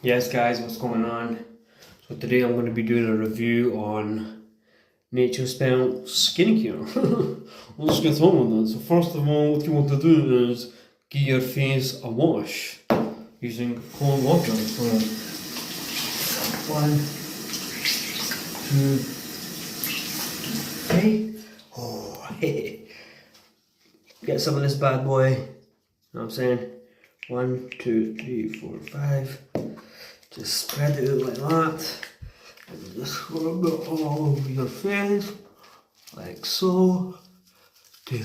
Yes guys, what's going on? So today I'm going to be doing a review on Nature Spell skincare. Let's get on with it. So first of all, what you want to do is give your face a wash using cold water. So 1, 2, 3. Oh, hey. Get some of this bad boy. You know what I'm saying? 1, 2, 3, 4, 5. Just spread it out like that, and just rub it all over your face, like so. That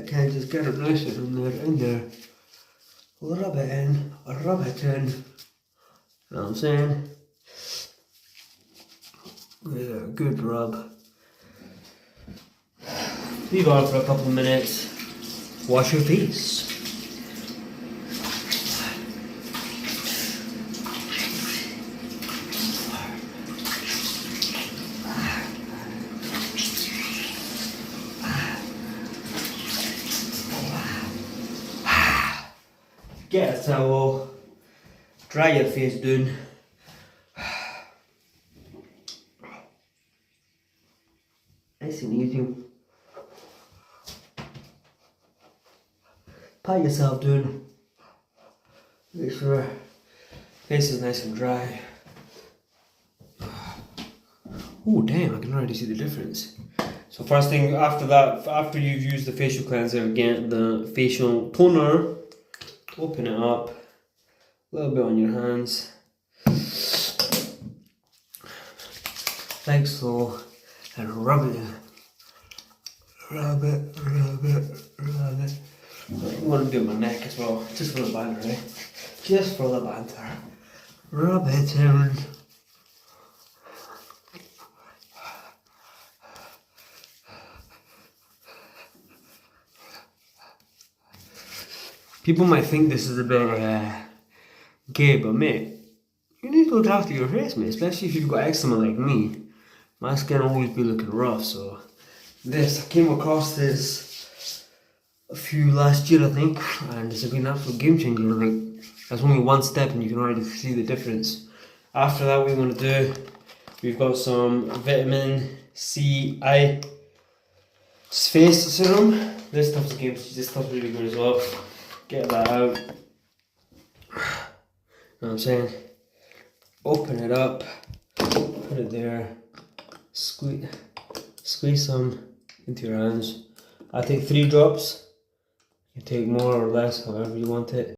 can just get it nice and in there. Rub it in, rub it in. You know what I'm saying? Give it a good rub. Leave it on for a couple of minutes. Wash your face. Get a towel, dry your face down. Nice and easy. Pat yourself down. Make sure face is nice and dry. Oh damn, I can already see the difference. So first thing after that, after you've used the facial cleanser, get the facial toner. Open it up, a little bit on your hands, like so, and rub it in. Rub it, rub it, rub it. I'm going to do my neck as well, just for the banter, right? Just for the banter. Rub it in. People might think this is a bit gay, but mate, you need to look after your face, mate, especially if you've got eczema like me. My skin always be looking rough, so this, I came across this a few last year I think, and it's been an absolute game changer. Like, that's only one step and you can already see the difference. After that, what we want to do, we've got some vitamin C face serum. This stuff's really good as well. Get that out. You know what I'm saying? Open it up, put it there, squeeze some into your hands. I take 3 drops. You take more or less, however you want it.